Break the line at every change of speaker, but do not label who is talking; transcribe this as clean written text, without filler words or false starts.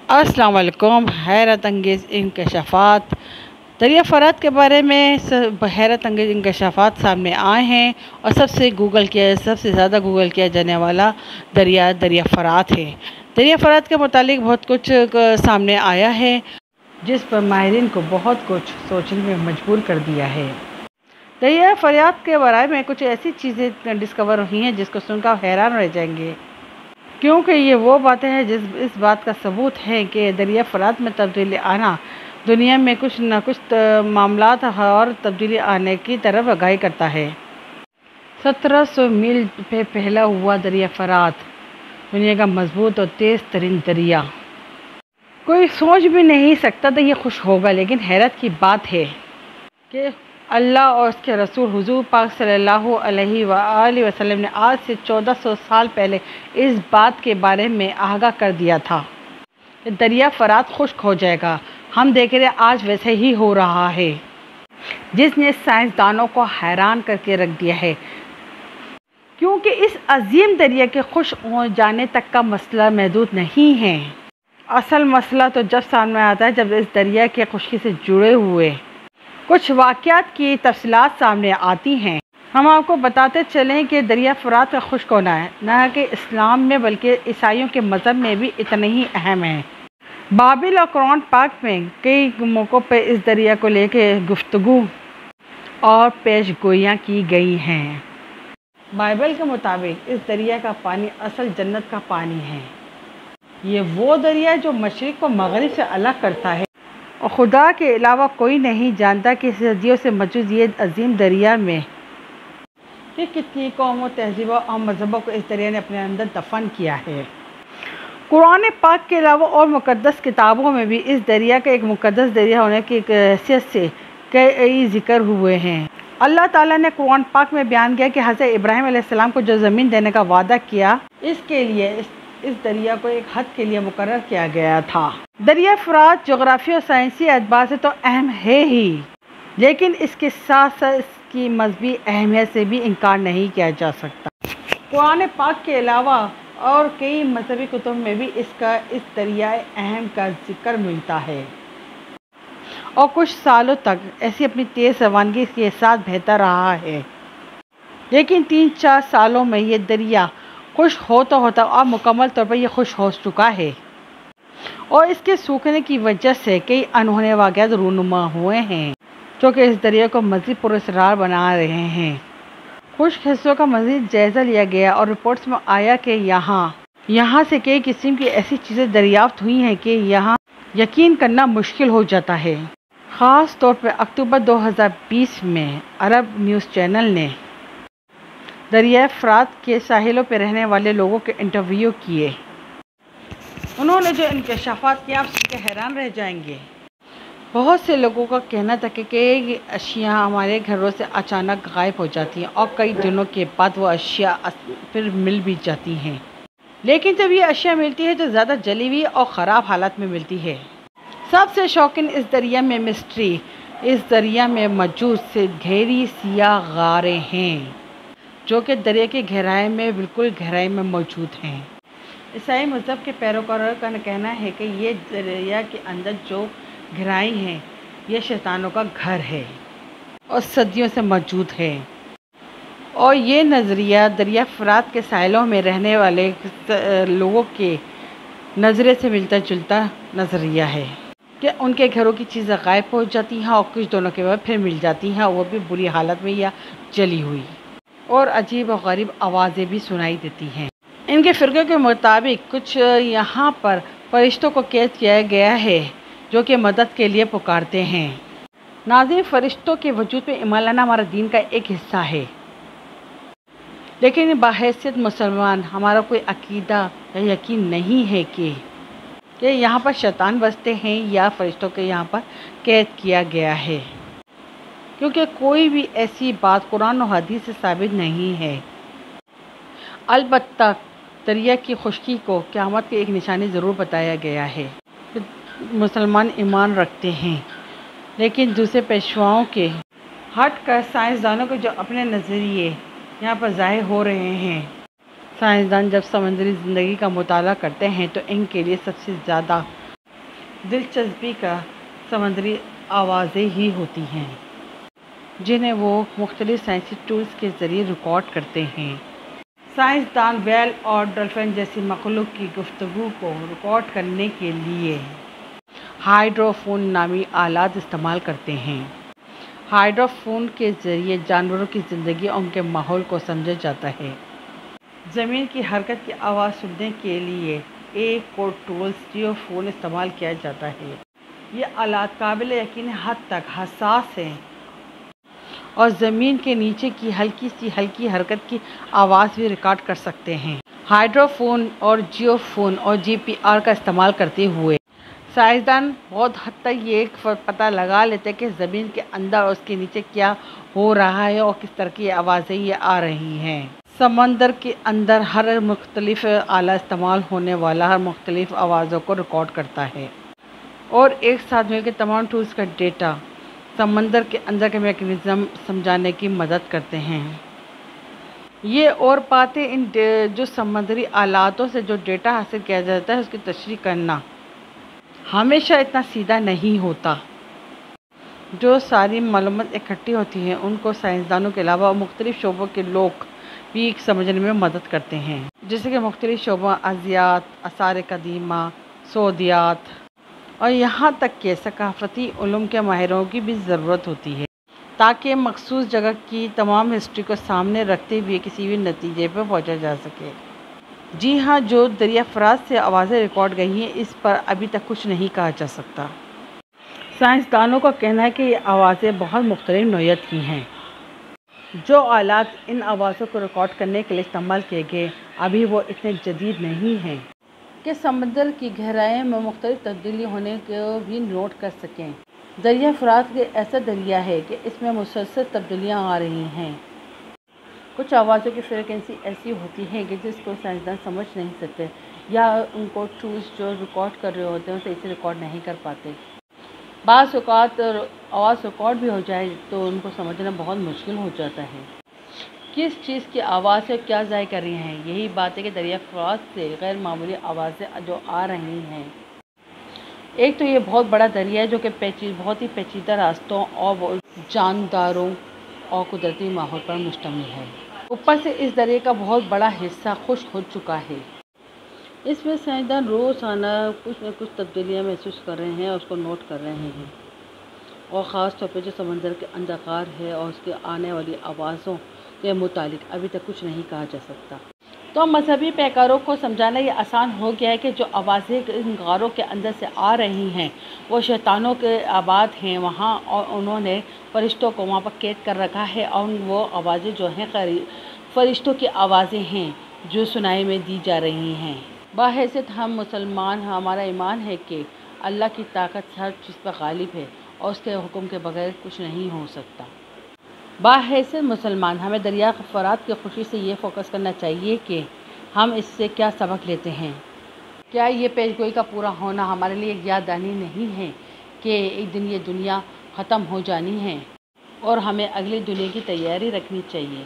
السلام علیکم۔ حیرت انگیز انکشافات دریا فرات کے بارے میں حیرت انگیز انکشافات سامنے آئے ہیں، اور سب سے زیادہ گوگل کیا جانے والا دریا فرات ہے۔ دریا فرات کے متعلق بہت کچھ سامنے آیا ہے، جس پر ماہرین کو بہت کچھ سوچنے میں مجبور کر دیا ہے۔ دریا فرات کے بارے میں کچھ ایسی چیزیں ڈسکور ہوئی ہیں جس کو سن کر حیران رہ جائیں گے، کیونکہ یہ وہ باتیں ہیں اس بات کا ثبوت ہے کہ دریا فرات میں تبدیلی آنا دنیا میں کچھ نہ کچھ معاملات اور تبدیلی آنے کی طرف آگاہی کرتا ہے۔ 1700 میل پہ پھیلا ہوا دریا فرات، دنیا کا مضبوط اور تیز ترین دریا، کوئی سوچ بھی نہیں سکتا تھا یہ خوش ہوگا، لیکن حیرت کی بات ہے کہ اللہ اور اس کے رسول حضور پاک صلی اللہ علیہ وآلہ وسلم نے آج سے 1400 سال پہلے اس بات کے بارے میں آگاہ کر دیا تھا کہ دریا فرات خشک ہو جائے گا۔ ہم دیکھ رہے ہیں آج ویسے ہی ہو رہا ہے، جس نے سائنسدانوں کو حیران کر کے رکھ دیا ہے، کیونکہ اس عظیم دریا کے خشک ہو جانے تک کا مسئلہ محدود نہیں ہے۔ اصل مسئلہ تو جب سامنے آتا ہے جب اس دریا کے خشکی سے جڑے ہوئے کچھ واقعات کی تفصیلات سامنے آتی ہیں۔ ہم آپ کو بتاتے چلیں کہ دریا فرات کا خشک ہونا ہے نہ کہ اسلام میں بلکہ عیسائیوں کے مذہب میں بھی اتنا ہی اہم ہے۔ بائبل اور قرآن پاک میں کئی موقعوں پہ اس دریا کو لے کے گفتگو اور پیش گوئیاں کی گئی ہیں۔ بائبل کے مطابق اس دریا کا پانی اصل جنت کا پانی ہے۔ یہ وہ دریا جو مشرق کو مغرب سے الگ کرتا ہے، اور خدا کے علاوہ کوئی نہیں جانتا کہ صدیوں سے موجود یہ عظیم دریا میں کہ کتنی قوموں، تہذیبوں اور مذہبوں کو اس دریا نے اپنے اندر دفن کیا ہے۔ قرآن پاک کے علاوہ اور مقدس کتابوں میں بھی اس دریا کا ایک مقدس دریا ہونے کی حیثیت سے کئی ذکر ہوئے ہیں۔ اللہ تعالیٰ نے قرآن پاک میں بیان کیا کہ حضرت ابراہیم علیہ السلام کو جو زمین دینے کا وعدہ کیا، اس کے لیے اس دریا کو ایک حد کے لیے مقرر کیا گیا تھا۔ دریا فرات جغرافی اور سائنسی اعتبار سے تو اہم ہے ہی، لیکن اس کے ساتھ ساتھ اس کی مذہبی اہمیت سے بھی انکار نہیں کیا جا سکتا۔ قرآن پاک کے علاوہ اور کئی مذہبی کتب میں بھی اس دریائے اہم کا ذکر ملتا ہے، اور کچھ سالوں تک ایسی اپنی تیز روانگی کے ساتھ بہتا رہا ہے، لیکن 3-4 سالوں میں یہ دریا خشک ہوتا اور مکمل طور پر یہ خشک ہو چکا ہے، اور اس کے سوکھنے کی وجہ سے کئی انہونے واقعات رونما ہوئے ہیں جو کہ اس دریا کو مزید پراسرار بنا رہے ہیں۔ خشک حصوں کا مزید جائزہ لیا گیا اور رپورٹس میں آیا کہ یہاں سے کئی قسم کی ایسی چیزیں دریافت ہوئی ہیں کہ یہاں یقین کرنا مشکل ہو جاتا ہے۔ خاص طور پر اکتوبر 2020 میں عرب نیوز چینل نے دریائے فرات کے ساحلوں پہ رہنے والے لوگوں کے انٹرویو کیے۔ انہوں نے جو انکشافات کیا آپ سن کے حیران رہ جائیں گے۔ بہت سے لوگوں کا کہنا تھا کہ کئی اشیاء ہمارے گھروں سے اچانک غائب ہو جاتی ہیں اور کئی دنوں کے بعد وہ اشیاء پھر مل بھی جاتی ہیں، لیکن جب یہ اشیاء ملتی ہے تو زیادہ جلی ہوئی اور خراب حالت میں ملتی ہے۔ سب سے شوقین اس دریا میں مسٹری، اس دریا میں موجود سے گہری سیاہ غاریں ہیں جو کہ دریا کی گہرائی میں بالکل گہرائی میں موجود ہیں۔ عیسائی مذہب کے پیروکاروں کا کہنا ہے کہ یہ دریا کے اندر جو گہرائی ہے یہ شیطانوں کا گھر ہے اور صدیوں سے موجود ہے، اور یہ نظریہ دریا فرات کے ساحلوں میں رہنے والے لوگوں کے نظریے سے ملتا جلتا نظریہ ہے کہ ان کے گھروں کی چیزیں غائب ہو جاتی ہیں اور کچھ دنوں کے بعد پھر مل جاتی ہیں، وہ بھی بری حالت میں یا جلی ہوئی، اور عجیب و غریب آوازیں بھی سنائی دیتی ہیں۔ ان کے فرقے کے مطابق کچھ یہاں پر فرشتوں کو قید کیا گیا ہے جو کہ مدد کے لیے پکارتے ہیں۔ ناظرین، فرشتوں کے وجود پہ ایمان لانا ہمارا دین کا ایک حصہ ہے، لیکن بحیثیت مسلمان ہمارا کوئی عقیدہ یا یقین نہیں ہے کہ یہاں پر شیطان بستے ہیں یا فرشتوں کے یہاں پر قید کیا گیا ہے، کیونکہ کوئی بھی ایسی بات قرآن و حدیث سے ثابت نہیں ہے۔ البتہ دریا کی خشکی کو قیامت کی ایک نشانی ضرور بتایا گیا ہے۔ مسلمان ایمان رکھتے ہیں، لیکن دوسرے پیشواؤں کے ہٹ کر سائنسدانوں کے جو اپنے نظریے یہاں پر ظاہر ہو رہے ہیں۔ سائنسدان جب سمندری زندگی کا مطالعہ کرتے ہیں تو ان کے لیے سب سے زیادہ دلچسپی کا سمندری آوازیں ہی ہوتی ہیں جنہیں وہ مختلف سائنسی ٹولز کے ذریعے ریکارڈ کرتے ہیں۔ سائنسدان ویل اور ڈولفن جیسی مخلوق کی گفتگو کو ریکارڈ کرنے کے لیے ہائیڈرو فون نامی آلات استعمال کرتے ہیں۔ ہائیڈرو فون کے ذریعے جانوروں کی زندگی اور ان کے ماحول کو سمجھا جاتا ہے۔ زمین کی حرکت کی آواز سننے کے لیے ایک اور ٹول جیو فون استعمال کیا جاتا ہے۔ یہ آلات قابل یقین حد تک حساس ہیں اور زمین کے نیچے کی ہلکی حرکت کی آواز بھی ریکارڈ کر سکتے ہیں۔ ہائیڈرو فون اور جیو فون اور GPS کا استعمال کرتے ہوئے سائنسدان بہت حد تک یہ پتہ لگا لیتے ہیں کہ زمین کے اندر اور اس کے نیچے کیا ہو رہا ہے اور کس طرح کی آوازیں یہ آ رہی ہیں۔ سمندر کے اندر ہر مختلف آلہ استعمال ہونے والا ہر مختلف آوازوں کو ریکارڈ کرتا ہے اور ایک ساتھ مل کے تمام ٹولز کا ڈیٹا سمندر کے اندر کے میکانزم سمجھانے کی مدد کرتے ہیں۔ یہ اور باتیں ان جو سمندری آلاتوں سے جو ڈیٹا حاصل کیا جاتا ہے اس کی تشریح کرنا ہمیشہ اتنا سیدھا نہیں ہوتا۔ جو ساری معلومات اکٹھی ہوتی ہیں ان کو سائنسدانوں کے علاوہ مختلف شعبوں کے لوگ بھی سمجھنے میں مدد کرتے ہیں، جیسے کہ مختلف شعبوں ارضیات، آثار قدیمہ، سعودیات اور یہاں تک کہ ثقافتی علوم کے ماہروں کی بھی ضرورت ہوتی ہے تاکہ مخصوص جگہ کی تمام ہسٹری کو سامنے رکھتے ہوئے کسی بھی نتیجے پر پہنچا جا سکے۔ جی ہاں، جو دریافت افراد سے آوازیں ریکارڈ گئی ہیں اس پر ابھی تک کچھ نہیں کہا جا سکتا۔ سائنسدانوں کا کہنا ہے کہ یہ آوازیں بہت مختلف نوعیت کی ہیں۔ جو آلات ان آوازوں کو ریکارڈ کرنے کے لیے استعمال کیے گئے ابھی وہ اتنے جدید نہیں ہیں کہ سمندر کی گہرائیوں میں مختلف تبدیلی ہونے کو بھی نوٹ کر سکیں۔ دریا فرات ایک ایسا دریا ہے کہ اس میں مسلسل تبدیلیاں آ رہی ہیں۔ کچھ آوازوں کی فریکوینسی ایسی ہوتی ہے کہ جس کو سائنسدان سمجھ نہیں سکتے یا ان کو ٹولز جو ریکارڈ کر رہے ہوتے ہیں اسے اسے ریکارڈ نہیں کر پاتے۔ بعض اوقات آواز ریکارڈ بھی ہو جائے تو ان کو سمجھنا بہت مشکل ہو جاتا ہے۔ کس چیز کی آواز ہے کیا ظاہر کر رہی ہیں؟ یہی بات ہے کہ دریا فرات سے غیر معمولی آوازیں جو آ رہی ہیں۔ ایک تو یہ بہت بڑا دریا ہے جو کہ بہت ہی پیچیدہ راستوں اور جانداروں اور قدرتی ماحول پر مشتمل ہے۔ اوپر سے اس دریا کا بہت بڑا حصہ خشک ہو چکا ہے۔ اس میں سائنسدان روزانہ کچھ نہ کچھ تبدیلیاں محسوس کر رہے ہیں اور اس کو نوٹ کر رہے ہیں، اور خاص طور پہ جو سمندر کے اندرکار ہے اور اس کے آنے والی آوازوں کے متعلق ابھی تک کچھ نہیں کہا جا سکتا۔ تو مذہبی پیکاروں کو سمجھانا یہ آسان ہو گیا ہے کہ جو آوازیں ان غاروں کے اندر سے آ رہی ہیں وہ شیطانوں کے آباد ہیں وہاں، اور انہوں نے فرشتوں کو وہاں پر قید کر رکھا ہے، اور وہ آوازیں جو ہیں فرشتوں کی آوازیں ہیں جو سنائی میں دی جا رہی ہیں۔ بحیثیت ہم مسلمان ہمارا ایمان ہے کہ اللہ کی طاقت ہر چیز پر غالب ہے اور اس کے حکم کے بغیر کچھ نہیں ہو سکتا۔ بحیثیت مسلمان ہمیں دریا فرات کی خوشی سے یہ فوکس کرنا چاہیے کہ ہم اس سے کیا سبق لیتے ہیں۔ کیا یہ پیشگوئی کا پورا ہونا ہمارے لیے ایک یاد دہانی نہیں ہے کہ ایک دن یہ دنیا ختم ہو جانی ہے اور ہمیں اگلی دنیا کی تیاری رکھنی چاہیے۔